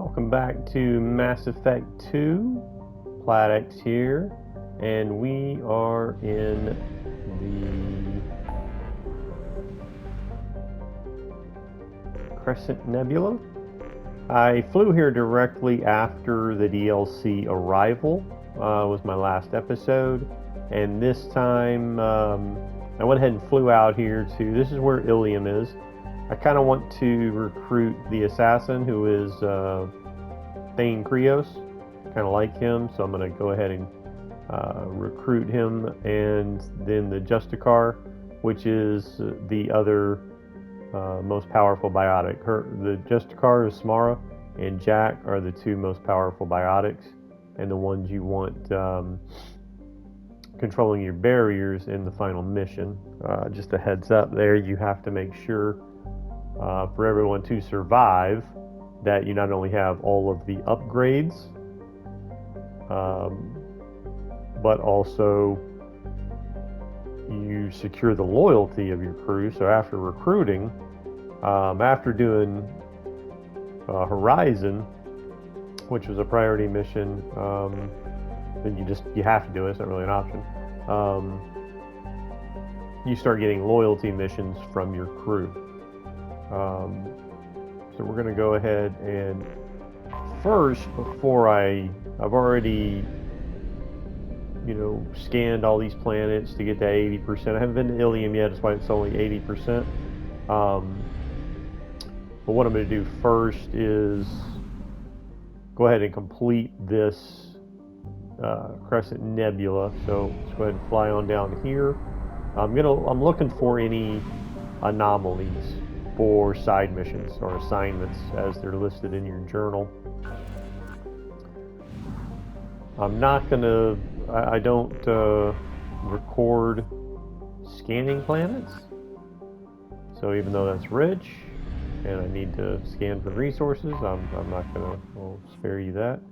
Welcome back to Mass Effect 2. PlatX here, and we are in the Crescent Nebula. I flew here directly after the DLC Arrival, was my last episode, and this time I went ahead and flew out here to, this is where Ilium is. I kind of want to recruit the assassin who is Thane Krios. Kind of like him, so I'm going to go ahead and recruit him. And then the Justicar, which is the other most powerful biotic. The Justicar is Samara, and Jack are the two most powerful biotics, and the ones you want controlling your barriers in the final mission. Just a heads up there, you have to make sure for everyone to survive that you not only have all of the upgrades, but also you secure the loyalty of your crew. So after recruiting, after doing Horizon, which was a priority mission, then you have to do it. It's not really an option. You start getting loyalty missions from your crew. So we're going to go ahead and first, before I've already, scanned all these planets to get that 80%. I haven't been to Ilium yet, despite it's only 80%. But what I'm going to do first is go ahead and complete this Crescent Nebula. So let's go ahead and fly on down here. I'm looking for any anomalies for side missions or assignments as they're listed in your journal. I'm not gonna, I don't record scanning planets. So even though that's rich and I need to scan for resources, I'm not gonna, I'll spare you that.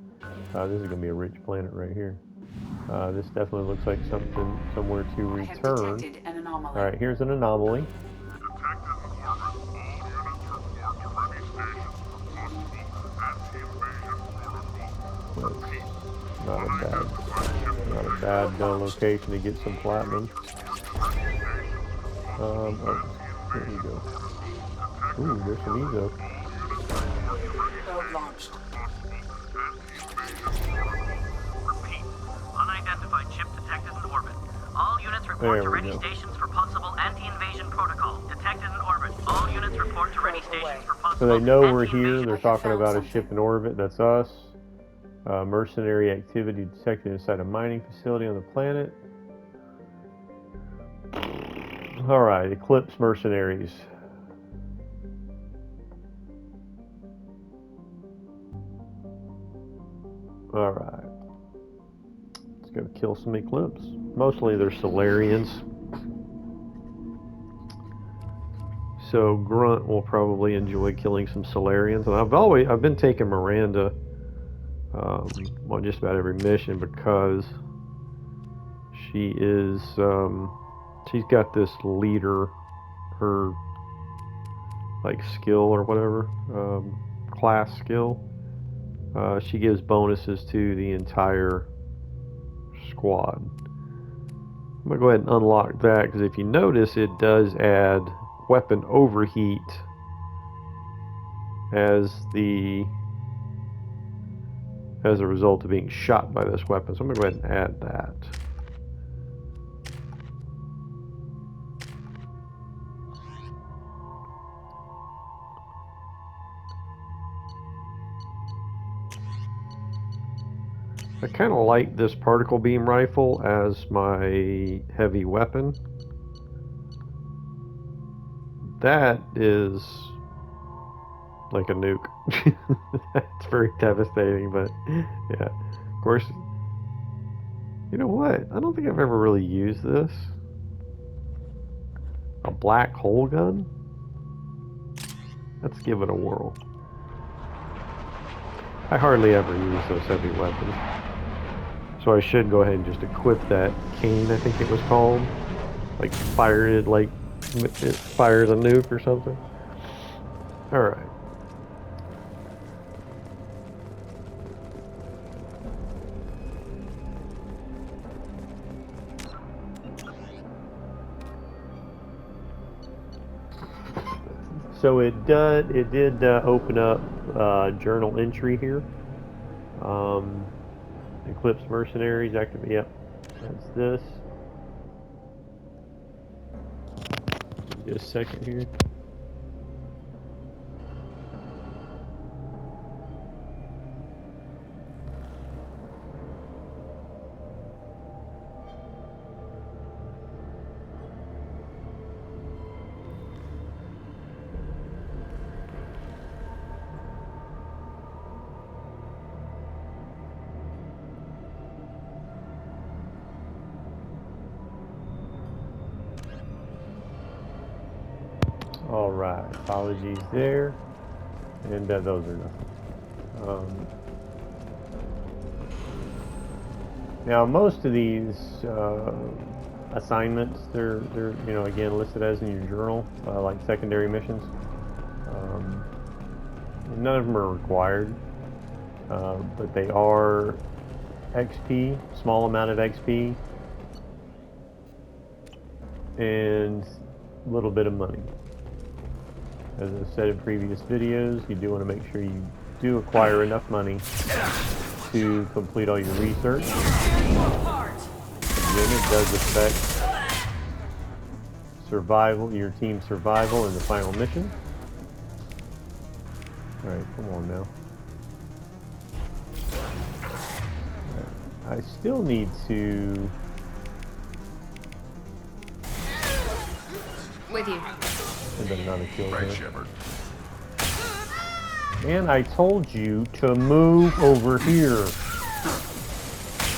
This is gonna be a rich planet right here. This definitely looks like something, somewhere to return. Alright, here's an anomaly. Not a bad location to get some platinum. Oh, there you go. Ooh, there's some Ezo. Launched. Repeat. Unidentified ship detected in orbit. All units report to ready stations for possible anti-invasion protocol. Detected in orbit. All units report to ready stations for possible. So they know we're here. They're talking about a ship in orbit. That's us. Mercenary activity detected inside a mining facility on the planet. Alright, Eclipse mercenaries. Alright. Let's go kill some Eclipse. Mostly they're Solarians. So Grunt will probably enjoy killing some Solarians. And I've been taking Miranda on just about every mission because she is she's got this leader, her like skill or whatever, class skill. She gives bonuses to the entire squad. I'm gonna go ahead and unlock that because if you notice, it does add weapon overheat as a result of being shot by this weapon. So I'm going to go ahead and add that. I kind of like this particle beam rifle as my heavy weapon. That is like a nuke. It's very devastating, but yeah. Of course, you know what? I don't think I've ever really used this. A black hole gun? Let's give it a whirl. I hardly ever use those heavy weapons. So I should go ahead and just equip that cane, I think it was called. Like fire it, like it fires a nuke or something. Alright. So it did open up journal entry here. Eclipse Mercenaries active. Yep, that's this. Just a second here. All right, apologies there, and those are nothing. Now, most of these assignments, they're again listed as in your journal, like secondary missions. None of them are required, but they are XP, small amount of XP, and a little bit of money. As I've said in previous videos, you do want to make sure you do acquire enough money to complete all your research. Again, it does affect survival, your team's survival in the final mission. Alright, come on now. I still need to... With you. It does not kill Right, her. Shepard. And I told you to move over here.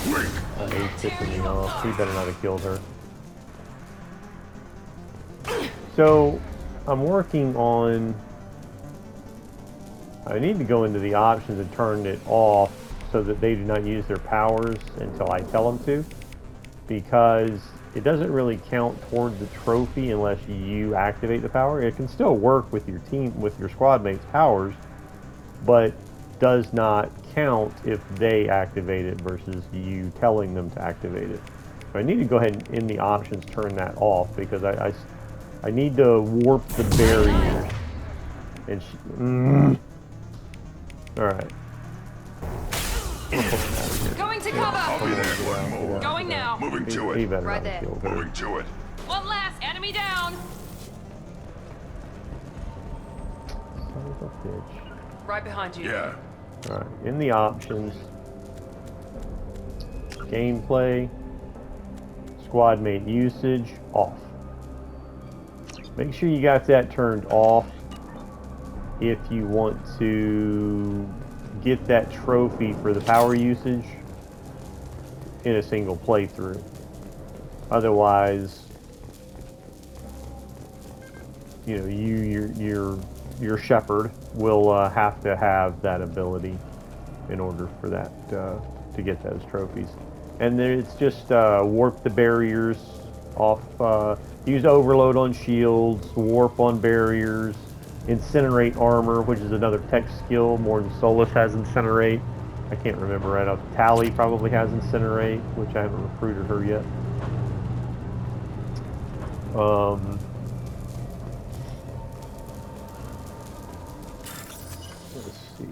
He's pissing me off. He better not have killed her. So, I'm working on... I need to go into the options and turn it off so that they do not use their powers until I tell them to. Because it doesn't really count toward the trophy unless you activate the power. It can still work with your team, with your squad mates' powers, but does not count if they activate it versus you telling them to activate it. So I need to go ahead and in the options turn that off because I need to warp the barriers. And all right. Going to I'll cover. be there in one more. Going now. Moving to He it. better Right not there. have killed her. Moving to it. One last enemy down. Son of a bitch. Right behind you. Yeah. Alright, in the options, gameplay, squad mate usage, off. Make sure you got that turned off if you want to get that trophy for the power usage in a single playthrough. Otherwise, you know, your Shepard will have to have that ability in order for that to get those trophies. And then it's just warp the barriers off, use overload on shields, warp on barriers, incinerate armor, which is another tech skill. More than Solus has incinerate. I can't remember right off. Tally probably has incinerate, which I haven't recruited her yet. Let's see.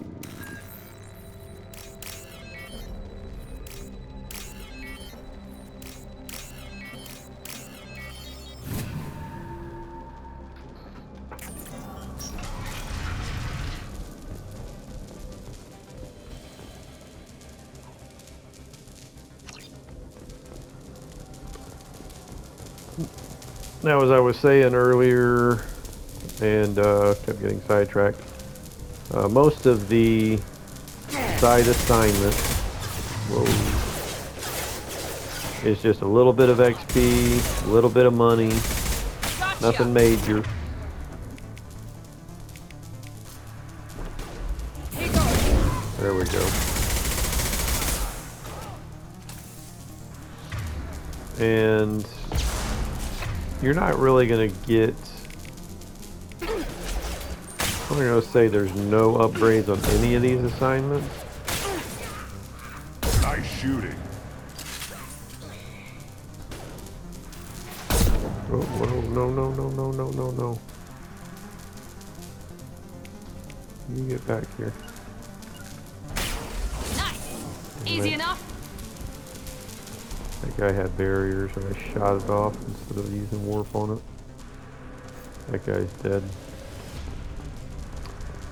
Now, as I was saying earlier, and kept getting sidetracked, most of the side assignments is just a little bit of XP, a little bit of money, nothing major. There we go. And you're not really going to get... I'm going to say there's no upgrades on any of these assignments. Nice shooting. Oh, no. You get back here. Nice. Easy enough. That guy had barriers, and I shot it off instead of using warp on it. That guy's dead.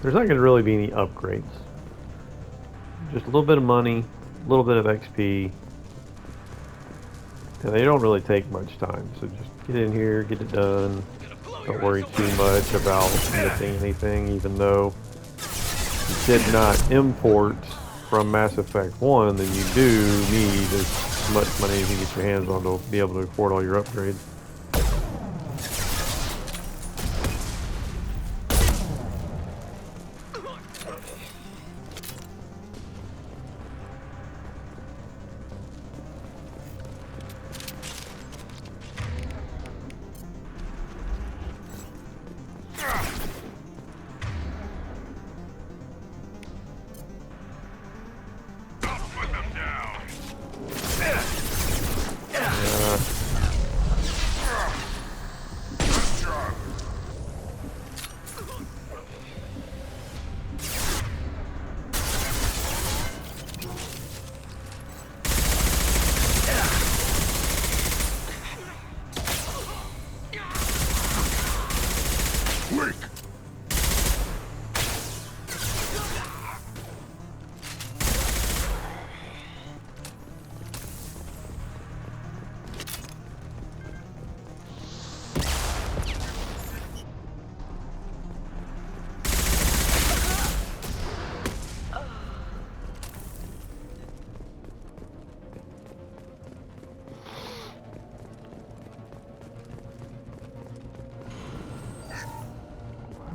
There's not going to really be any upgrades. Just a little bit of money, a little bit of XP. And they don't really take much time, so just get in here, get it done. Don't worry too much about missing anything, even though you did not import from Mass Effect 1, then you do need as much money as you get your hands on to be able to afford all your upgrades.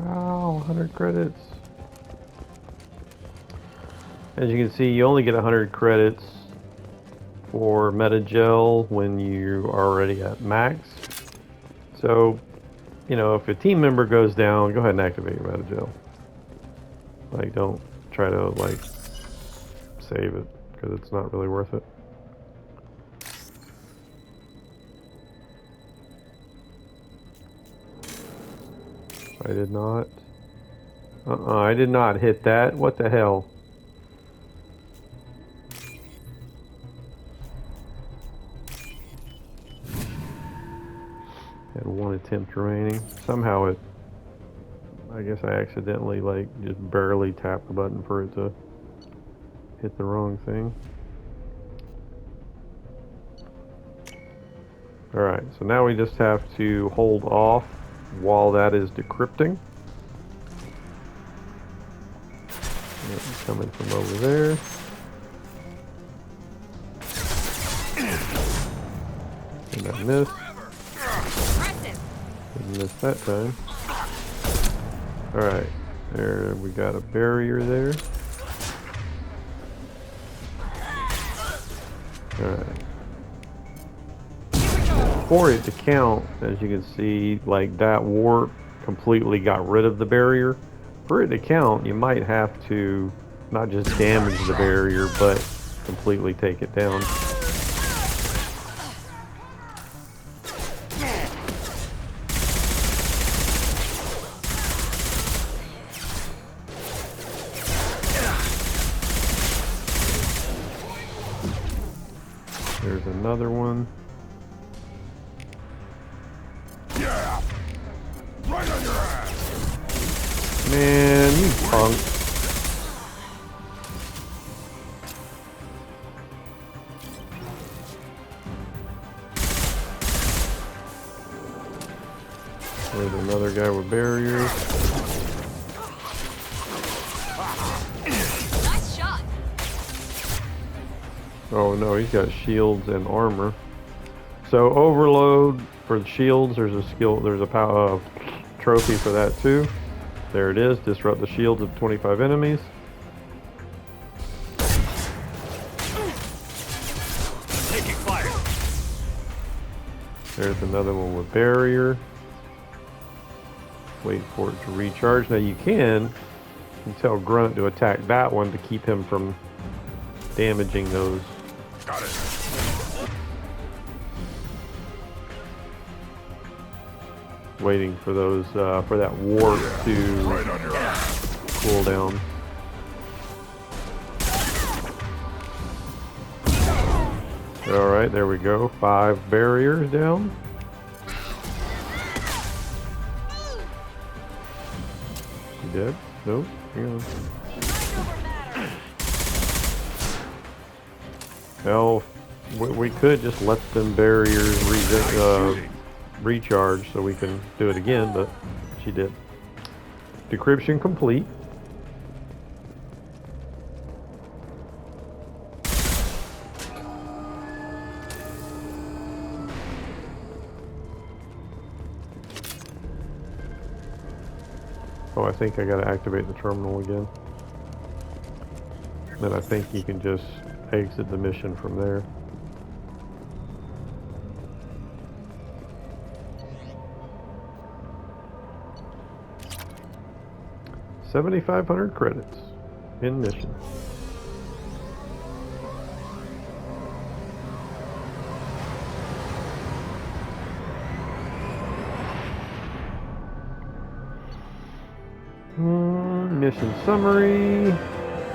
Wow, 100 credits. As you can see, you only get 100 credits for Metagel when you are already at max. So, you know, if a team member goes down, go ahead and activate your Metagel. Like, don't try to, like, save it, because it's not really worth it. I did not. I did not hit that. What the hell? Had one attempt remaining. Somehow it... I guess I accidentally, like, just barely tapped the button for it to hit the wrong thing. Alright, so now we just have to hold off while that is decrypting. Yep, coming from over there. And I missed. Didn't miss that time. Alright, there we got a barrier there. Alright. For it to count, as you can see, like that warp completely got rid of the barrier. For it to count, you might have to not just damage the barrier, but completely take it down. There's another one. Yeah! Right on your ass! Man, you punk. There's another guy with barriers. Nice shot. Oh no, he's got shields and armor. So overload for the shields, there's a skill, there's a trophy for that too. There it is, disrupt the shields of 25 enemies. Taking fire! There's another one with barrier. Wait for it to recharge. Now you can tell Grunt to attack that one to keep him from damaging those. Got it. Waiting for those, for that warp to Right on your ass. cooldown. Alright, there we go. 5 barriers down. You dead? Nope. Hang on. Hell, we could just let them barriers recharge so we can do it again, but she did. Decryption complete. Oh, I think I gotta activate the terminal again. Then I think you can just exit the mission from there. $7,500 credits in mission. Mission summary,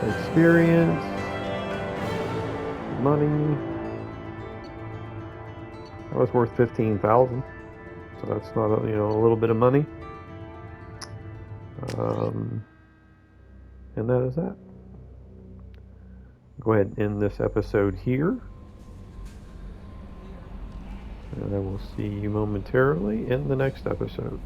experience, money. That was worth 15,000, so that's not a, a little bit of money. And that is that. Go ahead and end this episode here, and I will see you momentarily in the next episode.